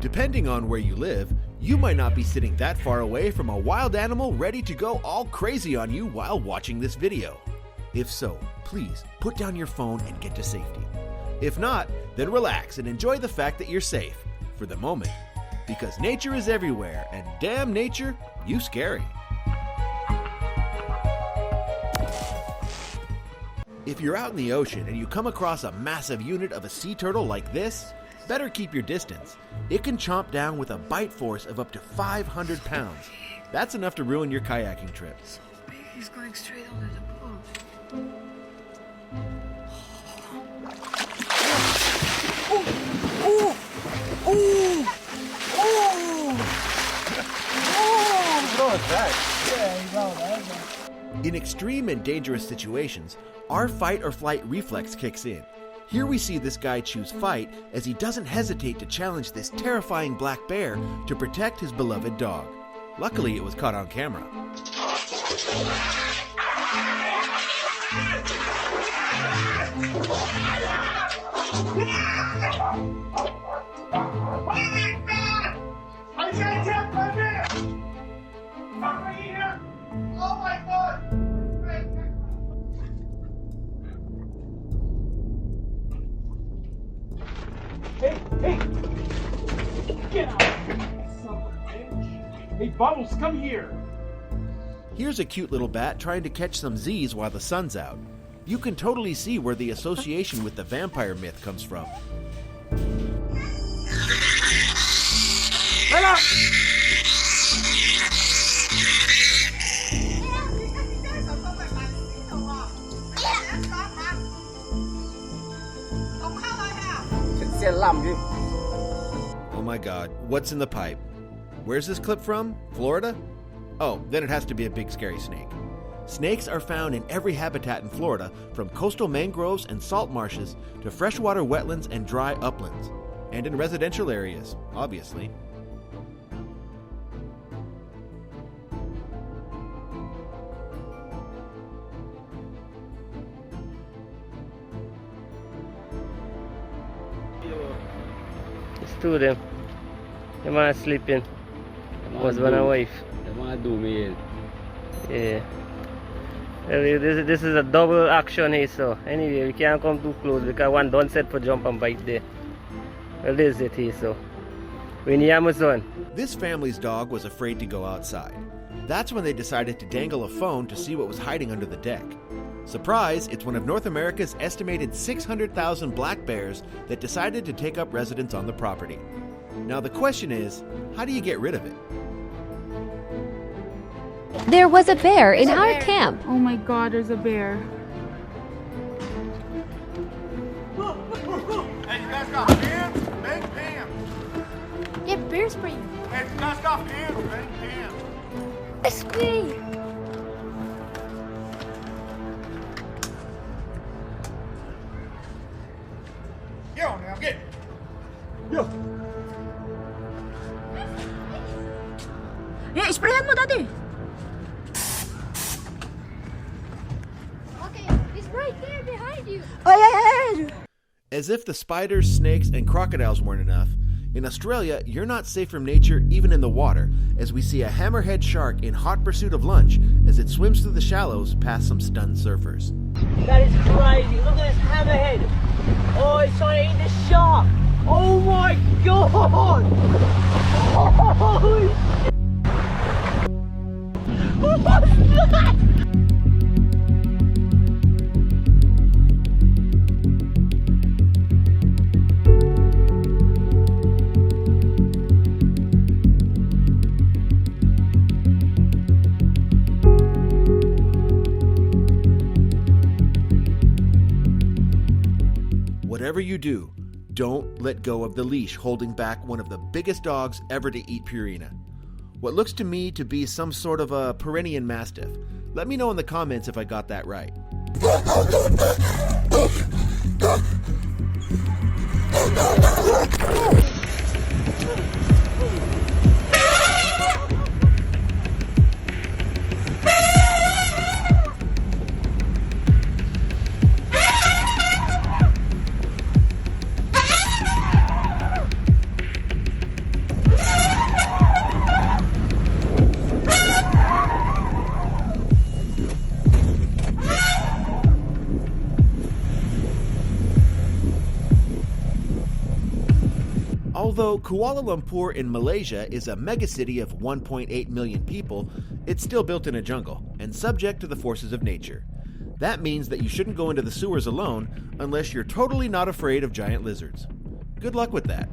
Depending on where you live, you might not be sitting that far away from a wild animal ready to go all crazy on you while watching this video. If so, please put down your phone and get to safety. If not, then relax and enjoy the fact that you're safe, for the moment. Because nature is everywhere, and damn nature, you scary. If you're out in the ocean and you come across a massive unit of a sea turtle like this, better keep your distance. It can chomp down with a bite force of up to 500 pounds. That's enough to ruin your kayaking trip. So big, he's going straight under the boat. In extreme and dangerous situations, our fight or flight reflex kicks in. Here we see this guy choose fight as he doesn't hesitate to challenge this terrifying black bear to protect his beloved dog. Luckily, it was caught on camera. Oh my God! Hey! Get out! Son of a bitch! Hey, Bubbles, come here! Here's a cute little bat trying to catch some Z's while the sun's out. You can totally see where the association with the vampire myth comes from. Hello! Oh my God, what's in the pipe? Where's this clip from? Florida? Oh, then it has to be a big scary snake. Snakes are found in every habitat in Florida, from coastal mangroves and salt marshes to freshwater wetlands and dry uplands. And in residential areas, obviously. It's two of them. The man sleeping. Husband and wife. They want to do me in. Yeah. Well, this is a double action here, so anyway, we can't come too close because one don't set for jump and bite there. Well, this is it here, so we're in the Amazon. This family's dog was afraid to go outside. That's when they decided to dangle a phone to see what was hiding under the deck. Surprise, it's one of North America's estimated 600,000 black bears that decided to take up residence on the property. Now the question is, how do you get rid of it? There was a bear in our camp. Oh my God, there's a bear. Hey, you guys got pants? Make pants! Yeah, bear spray. Hey, you guys got pants? Make pants! Spray. Get on now, get! Yo! Yeah, sprayan mo dati. Okay, it's right there behind you. Oh yeah. As if the spiders, snakes, and crocodiles weren't enough, in Australia, you're not safe from nature even in the water, as we see a hammerhead shark in hot pursuit of lunch as it swims through the shallows past some stunned surfers. That is crazy. Look at this hammerhead. Oh, it's trying to eat the shark. Oh my God. Oh, what's that? Whatever you do, don't let go of the leash holding back one of the biggest dogs ever to eat Purina. What looks to me to be some sort of a Pyrenean Mastiff. Let me know in the comments if I got that right. Although Kuala Lumpur in Malaysia is a megacity of 1.8 million people, it's still built in a jungle and subject to the forces of nature. That means that you shouldn't go into the sewers alone unless you're totally not afraid of giant lizards. Good luck with that.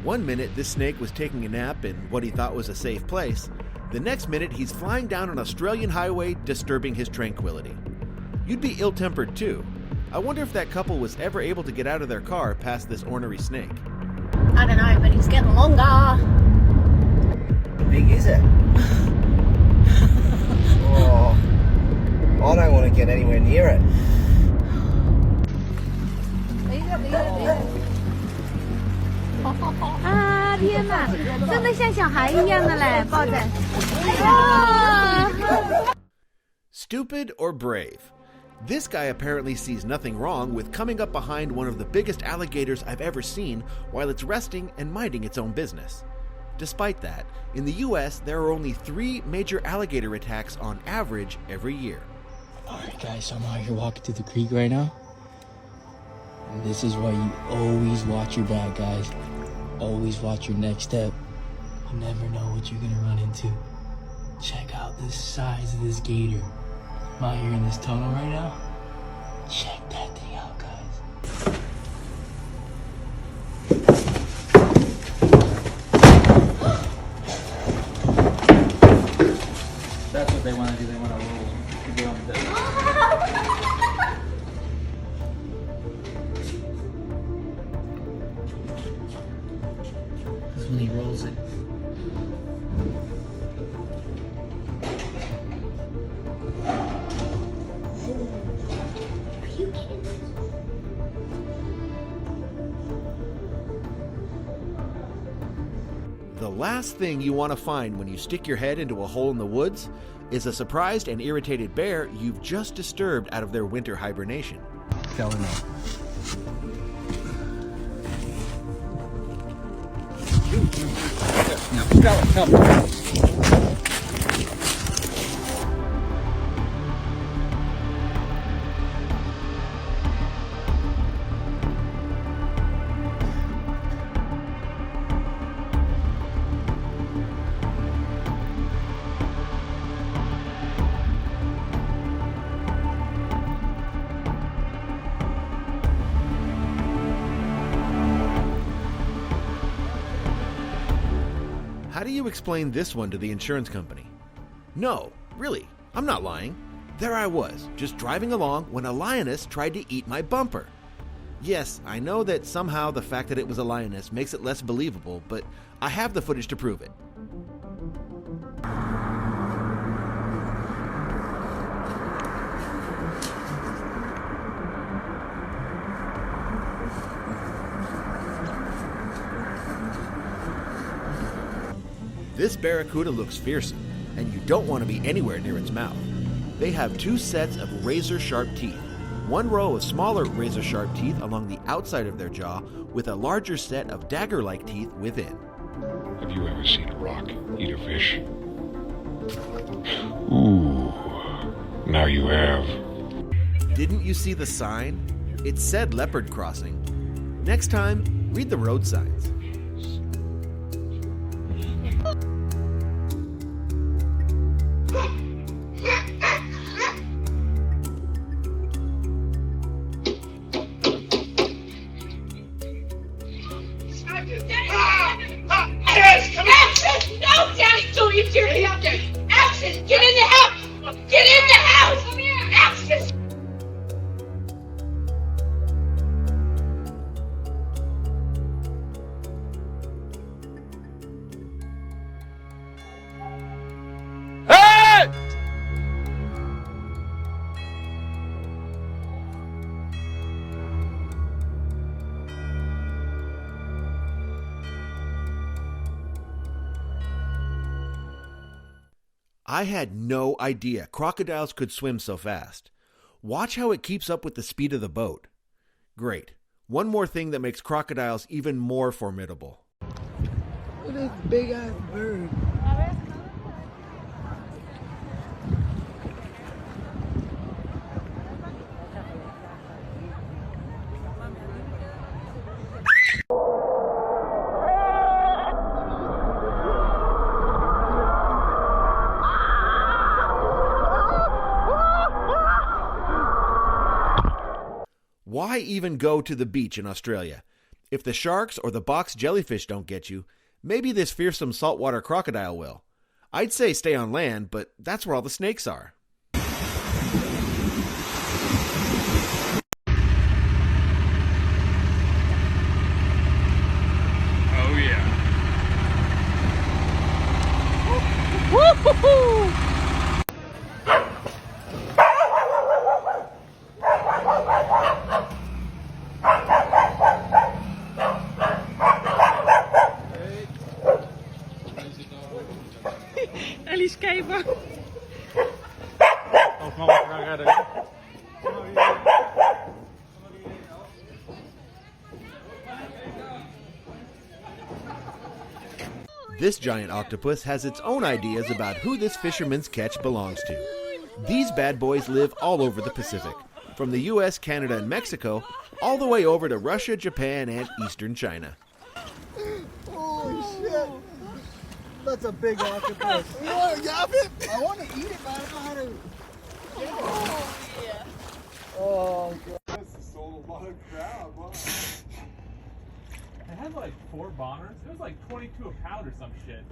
One minute, this snake was taking a nap in what he thought was a safe place. The next minute, he's flying down an Australian highway, disturbing his tranquility. You'd be ill-tempered too. I wonder if that couple was ever able to get out of their car past this ornery snake. I don't know, but it's getting longer. How big is it? Oh, I don't want to get anywhere near it. Ah, 天哪，真的像小孩一样的嘞，抱着。Stupid or brave? This guy apparently sees nothing wrong with coming up behind one of the biggest alligators I've ever seen while it's resting and minding its own business. Despite that, in the US, there are only 3 major alligator attacks on average every year. Alright guys, so I'm out here walking through the creek right now. And this is why you always watch your back, guys. Always watch your next step. You never know what you're gonna run into. Check out the size of this gator. I'm out here in this tunnel right now. Check that thing out, guys. That's what they want to do. They want to roll. Get on the This is when he rolls it. The last thing you want to find when you stick your head into a hole in the woods is a surprised and irritated bear you've just disturbed out of their winter hibernation. Tell her no. How do you explain this one to the insurance company? No, really, I'm not lying. There I was, just driving along when a lioness tried to eat my bumper. Yes, I know that somehow the fact that it was a lioness makes it less believable, but I have the footage to prove it. This barracuda looks fearsome, and you don't want to be anywhere near its mouth. They have 2 sets of razor-sharp teeth, one row of smaller razor-sharp teeth along the outside of their jaw, with a larger set of dagger-like teeth within. Have you ever seen a rock eat a fish? Ooh, now you have. Didn't you see the sign? It said leopard crossing. Next time, read the road signs. Action! Get in the house! Get in the house! Come here! Action! I had no idea crocodiles could swim so fast. Watch how it keeps up with the speed of the boat. Great. One more thing that makes crocodiles even more formidable. Look at this big ass bird. Why even go to the beach in Australia? If the sharks or the box jellyfish don't get you, maybe this fearsome saltwater crocodile will. I'd say stay on land, but that's where all the snakes are. Oh yeah. Woo-hoo-hoo! Alice kijken. Of mama gaan redden. This giant octopus has its own ideas about who this fisherman's catch belongs to. These bad boys live all over the Pacific, from the US, Canada, and Mexico, all the way over to Russia, Japan, and eastern China. Holy shit! That's a big octopus. You want to grab it? I want to eat it, but I don't know how to. Oh, yeah. Oh, God. This is so a lot of crab. Wow. It had like 4 bombers. It was like 22 a pound or some shit.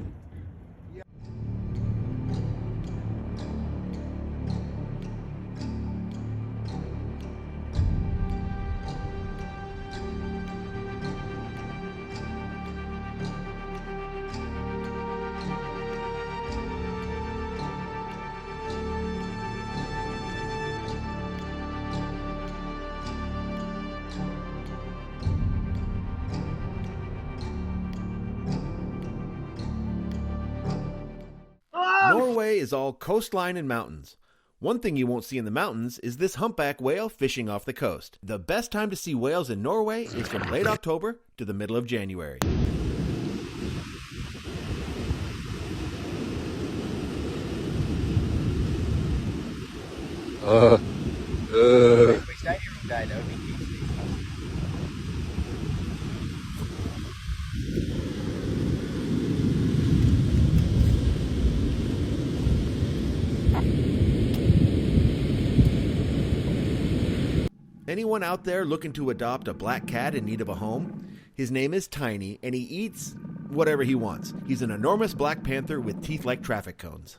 Norway is all coastline and mountains. One thing you won't see in the mountains is this humpback whale fishing off the coast. The best time to see whales in Norway is from late October to the middle of January. We stayed here all day though. Anyone out there looking to adopt a black cat in need of a home? His name is Tiny, and he eats whatever he wants. He's an enormous black panther with teeth like traffic cones.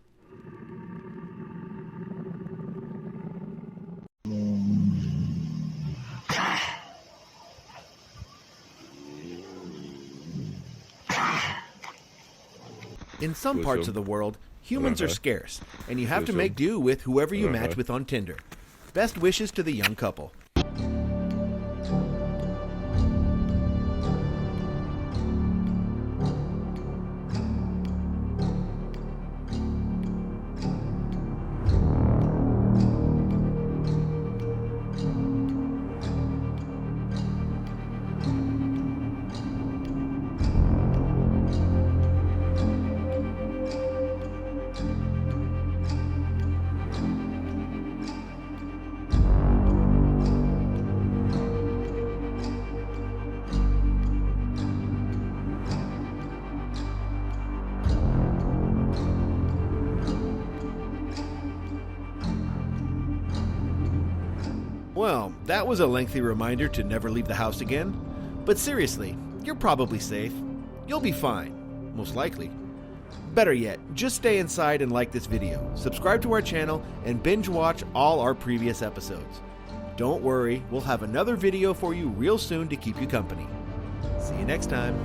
In some parts of the world, humans are scarce, and you have to make do with whoever you match with on Tinder. Best wishes to the young couple. Well, that was a lengthy reminder to never leave the house again. But seriously, you're probably safe. You'll be fine, most likely. Better yet, just stay inside and like this video, subscribe to our channel, and binge watch all our previous episodes. Don't worry, we'll have another video for you real soon to keep you company. See you next time.